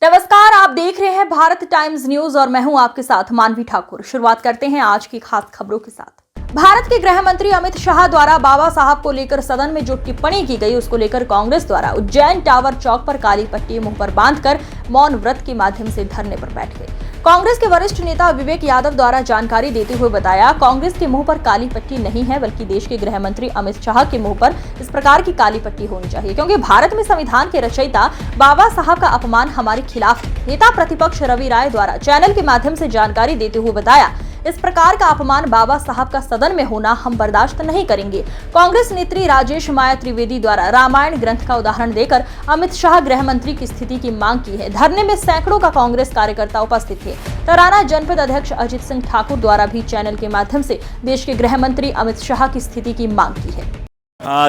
नमस्कार, आप देख रहे हैं भारत टाइम्स न्यूज और मैं हूं आपके साथ मानवी ठाकुर। शुरुआत करते हैं आज की खास खबरों के साथ। भारत के गृह मंत्री अमित शाह द्वारा बाबा साहब को लेकर सदन में जो टिप्पणी की गई, उसको लेकर कांग्रेस द्वारा उज्जैन टावर चौक पर काली पट्टी मुंह पर बांधकर मौन व्रत के माध्यम से धरने पर बैठ गए। कांग्रेस के वरिष्ठ नेता विवेक यादव द्वारा जानकारी देते हुए बताया, कांग्रेस के मुंह पर काली पट्टी नहीं है, बल्कि देश के गृह मंत्री अमित शाह के मुंह पर इस प्रकार की काली पट्टी होनी चाहिए, क्योंकि भारत में संविधान के रचयिता बाबा साहब का अपमान हमारे खिलाफ है। नेता प्रतिपक्ष रवि राय द्वारा चैनल के माध्यम से जानकारी देते हुए बताया, इस प्रकार का अपमान बाबा साहब का सदन में होना हम बर्दाश्त नहीं करेंगे। कांग्रेस नेत्री राजेश माया त्रिवेदी द्वारा रामायण ग्रंथ का उदाहरण देकर अमित शाह गृह मंत्री की स्थिति की मांग की है। धरने में सैकड़ों का कांग्रेस कार्यकर्ता उपस्थित थे। तराना जनपद अध्यक्ष अजित सिंह ठाकुर द्वारा भी चैनल के माध्यम से देश के गृह मंत्री अमित शाह की स्थिति की मांग की है।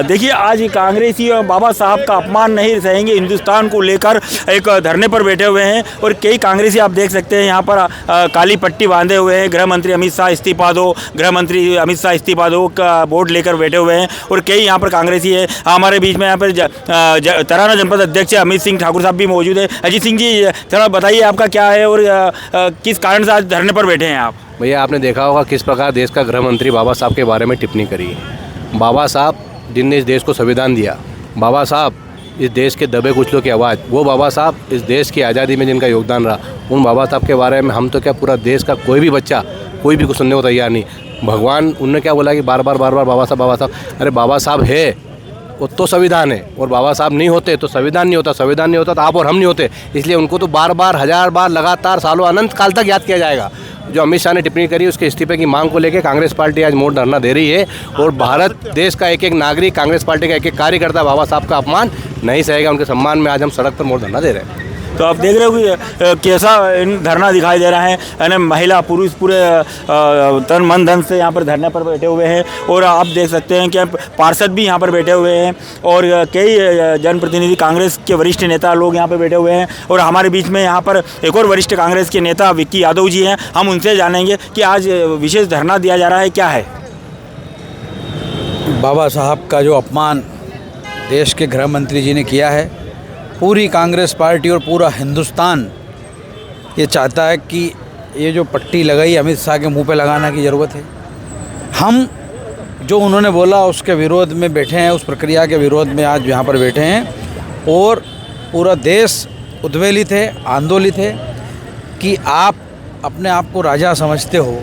देखिए, आज कांग्रेसी और बाबा साहब का अपमान नहीं सहेंगे, हिंदुस्तान को लेकर एक धरने पर बैठे हुए हैं और कई कांग्रेसी आप देख सकते हैं यहाँ पर काली पट्टी बांधे हुए हैं। गृह मंत्री अमित शाह इस्तीफा दो, गृह मंत्री अमित शाह इस्तीफा दो का बोर्ड लेकर बैठे हुए हैं और कई यहाँ पर कांग्रेसी है। हमारे बीच में यहाँ पर तराना जनपद अध्यक्ष अमित सिंह ठाकुर साहब भी मौजूद है। अजीत सिंह जी, थोड़ा बताइए आपका क्या है और किस कारण से आज धरने पर बैठे हैं आप? भैया, आपने देखा होगा किस प्रकार देश का गृह मंत्री बाबा साहब के बारे में टिप्पणी करी। बाबा साहब जिनने इस देश को संविधान दिया, बाबा साहब इस देश के दबे कुचलों की आवाज़, वो बाबा साहब इस देश की आज़ादी में जिनका योगदान रहा, उन बाबा साहब के बारे में हम तो क्या पूरा देश का कोई भी बच्चा कोई भी कुछ सुनने को तैयार नहीं। भगवान उनने क्या बोला कि बार बार बाबा साहब। अरे बाबा साहब है वो तो संविधान है, और बाबा साहब नहीं होते तो संविधान नहीं होता, संविधान नहीं होता तो आप और हम नहीं होते। इसलिए उनको तो बार बार हजार बार लगातार सालों अनंत काल तक याद किया जाएगा। जो अमित शाह ने टिप्पणी करी, उसके इस्तीफे की मांग को लेकर कांग्रेस पार्टी आज मोड़ धरना दे रही है और भारत देश का एक एक नागरिक, कांग्रेस पार्टी का एक एक कार्यकर्ता बाबा साहब का अपमान नहीं सहेगा। उनके सम्मान में आज हम सड़क पर मोड़ धरना दे रहे हैं। तो आप देख रहे हो कि कैसा धरना दिखाई दे रहा है, यानी महिला पुरुष पूरे तन मन धन से यहाँ पर धरने पर बैठे हुए हैं और आप देख सकते हैं कि पार्षद भी यहाँ पर बैठे हुए हैं और कई जनप्रतिनिधि कांग्रेस के वरिष्ठ नेता लोग यहाँ पर बैठे हुए हैं। और हमारे बीच में यहाँ पर एक और वरिष्ठ कांग्रेस के नेता विक्की यादव जी हैं। हम उनसे जानेंगे कि आज विशेष धरना दिया जा रहा है, क्या है? बाबा साहब का जो अपमान देश के गृह मंत्री जी ने किया है, पूरी कांग्रेस पार्टी और पूरा हिंदुस्तान ये चाहता है कि ये जो पट्टी लगाई अमित शाह के मुंह पे लगाना की ज़रूरत है। हम जो उन्होंने बोला उसके विरोध में बैठे हैं, उस प्रक्रिया के विरोध में आज यहाँ पर बैठे हैं और पूरा देश उद्वेलित है, आंदोलित है कि आप अपने आप को राजा समझते हो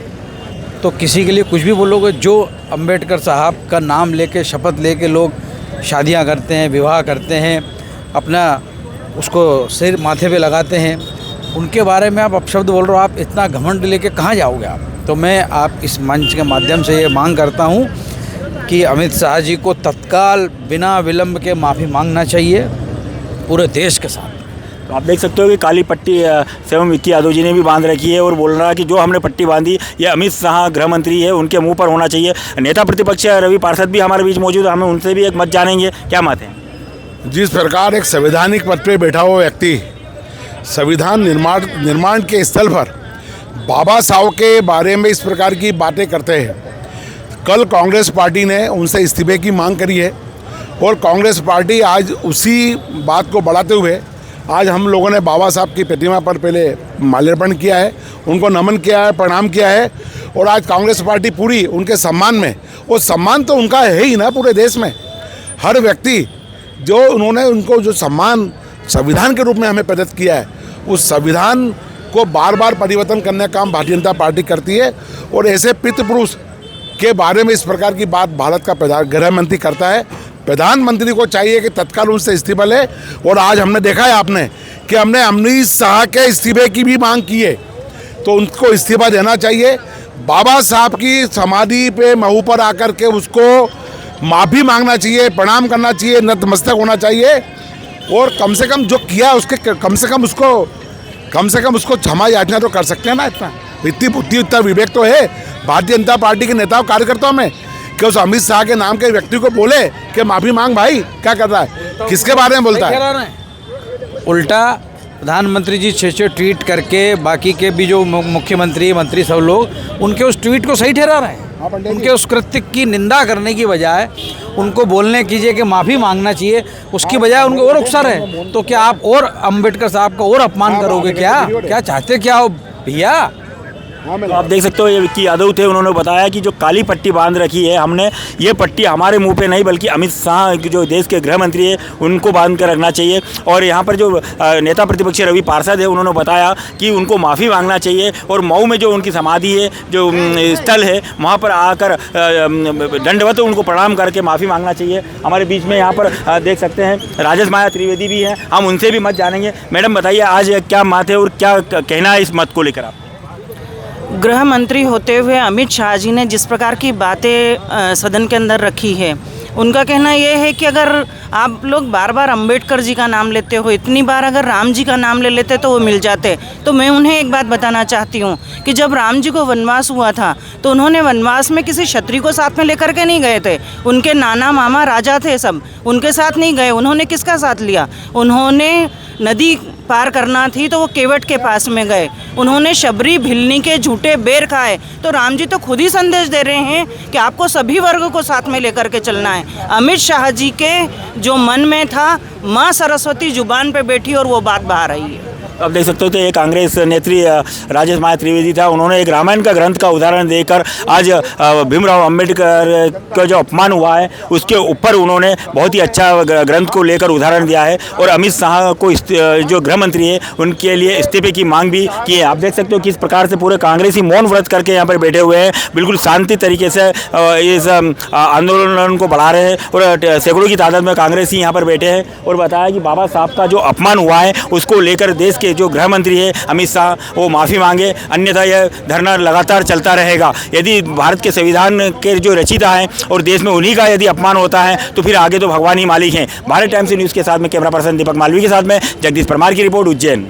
तो किसी के लिए कुछ भी बोलोगे। जो अंबेडकर साहब का नाम लेके, शपथ लेके लोग शादियाँ करते हैं, विवाह करते हैं, अपना उसको सिर माथे पे लगाते हैं, उनके बारे में आप अपशब्द बोल रहे हो। आप इतना घमंड लेके कहाँ जाओगे आप? तो मैं आप इस मंच के माध्यम से ये मांग करता हूँ कि अमित शाह जी को तत्काल बिना विलंब के माफ़ी मांगना चाहिए पूरे देश के साथ। तो आप देख सकते हो कि काली पट्टी स्वयं विक्की यादव जी ने भी बांध रखी है और बोल रहा है कि जो हमने पट्टी बांधी ये अमित शाह गृह मंत्री है, उनके मुंह पर होना चाहिए। नेता प्रतिपक्ष रवि पार्षद भी हमारे बीच मौजूद है, हमें उनसे भी एक मत जानेंगे, क्या मत है? जिस प्रकार एक संवैधानिक पद पर बैठा हुआ व्यक्ति संविधान निर्माण के स्थल पर बाबा साहब के बारे में इस प्रकार की बातें करते हैं। कल कांग्रेस पार्टी ने उनसे इस्तीफे की मांग करी है और कांग्रेस पार्टी आज उसी बात को बढ़ाते हुए आज हम लोगों ने बाबा साहब की प्रतिमा पर पहले माल्यार्पण किया है, उनको नमन किया है, प्रणाम किया है और आज कांग्रेस पार्टी पूरी उनके सम्मान में, वो सम्मान तो उनका है ही ना, पूरे देश में हर व्यक्ति जो उन्होंने उनको जो सम्मान संविधान के रूप में हमें प्रदत्त किया है, उस संविधान को बार बार परिवर्तन करने का काम भारतीय जनता पार्टी करती है और ऐसे पितृ पुरुष के बारे में इस प्रकार की बात भारत का गृह मंत्री करता है। प्रधानमंत्री को चाहिए कि तत्काल उनसे इस्तीफा ले और आज हमने देखा है आपने कि हमने अमित शाह के इस्तीफे की भी मांग की है, तो उनको इस्तीफा देना चाहिए। बाबा साहब की समाधि पे महू पर आकर के उसको माफ़ी मांगना चाहिए, प्रणाम करना चाहिए, नतमस्तक होना चाहिए और कम से कम जो किया उसके कम से कम उसको क्षमा याचना तो कर सकते हैं ना। इतनी बुद्धि, इतना विवेक तो है भारतीय जनता पार्टी के नेताओं कार्यकर्ताओं में कि उस अमित शाह के नाम के व्यक्ति को बोले कि माफ़ी मांग। भाई क्या कर रहा है, किसके बारे में बोलता है? उल्टा प्रधानमंत्री जी 6 ट्वीट करके बाकी के भी जो मुख्यमंत्री मंत्री सब लोग उनके उस ट्वीट को सही ठहरा रहे हैं। उनके उस कृत्य की निंदा करने की बजाय उनको बोलने कीजिए कि माफ़ी मांगना चाहिए, उसकी बजाय उनको और उकसा रहे। तो क्या आप और अम्बेडकर साहब का और अपमान करोगे? क्या चाहते क्या हो भैया? तो आप देख सकते हो ये विक्की यादव थे, उन्होंने बताया कि जो काली पट्टी बांध रखी है हमने, ये पट्टी हमारे मुंह पे नहीं बल्कि अमित शाह जो देश के गृह मंत्री है उनको बांध कर रखना चाहिए। और यहाँ पर जो नेता प्रतिपक्ष रवि पार्षद है उन्होंने बताया कि उनको माफ़ी मांगना चाहिए और मऊ में जो उनकी समाधि है, जो स्थल है, वहाँ पर आकर दंडवत उनको प्रणाम करके माफ़ी मांगना चाहिए। हमारे बीच में यहाँ पर देख सकते हैं राजेश माया त्रिवेदी भी हैं, हम उनसे भी मत जानेंगे। मैडम बताइए आज क्या मत है और क्या कहना है इस मत को लेकर आप? गृह मंत्री होते हुए अमित शाह जी ने जिस प्रकार की बातें सदन के अंदर रखी है, उनका कहना यह है कि अगर आप लोग बार बार अंबेडकर जी का नाम लेते हो, इतनी बार अगर राम जी का नाम ले लेते तो वो मिल जाते। तो मैं उन्हें एक बात बताना चाहती हूँ कि जब राम जी को वनवास हुआ था तो उन्होंने वनवास में किसी क्षत्रिय को साथ में लेकर के नहीं गए थे। उनके नाना मामा राजा थे, सब उनके साथ नहीं गए। उन्होंने किसका साथ लिया? उन्होंने नदी पार करना थी तो वो केवट के पास में गए। उन्होंने शबरी भिलनी के झूठे बेर खाए। तो राम जी तो खुद ही संदेश दे रहे हैं कि आपको सभी वर्गों को साथ में लेकर के चलना है। अमित शाह जी के जो मन में था, माँ सरस्वती जुबान पे बैठी और वो बात बाहर आई है। अब देख सकते हो तो ये कांग्रेस नेत्री राजेश माया त्रिवेदी था, उन्होंने एक रामायण का ग्रंथ का उदाहरण देकर आज भीमराव अंबेडकर का जो अपमान हुआ है उसके ऊपर उन्होंने बहुत ही अच्छा ग्रंथ को लेकर उदाहरण दिया है। और अमित शाह को जो गृह मंत्री है उनके लिए इस्तीफे की मांग भी की है। आप देख सकते हो किस प्रकार से पूरे कांग्रेसी मौन व्रत करके यहाँ पर बैठे हुए हैं, बिल्कुल शांति तरीके से इस आंदोलन को बढ़ा रहे हैं। और सैकड़ों की तादाद में कांग्रेसी यहाँ पर बैठे हैं और बताया कि बाबा साहब का जो अपमान हुआ है उसको लेकर देश के जो गृह मंत्री है अमित शाह वो माफ़ी मांगे, अन्यथा यह धरना लगातार चलता रहेगा। यदि भारत के संविधान के जो रचयिता हैं और देश में उन्हीं का यदि अपमान होता है तो फिर आगे तो भगवान ही मालिक हैं। भारत टाइम्स न्यूज़ के साथ में कैमरा पर्सन दीपक मालवी के साथ में जगदीश परमार की रिपोर्ट, उज्जैन।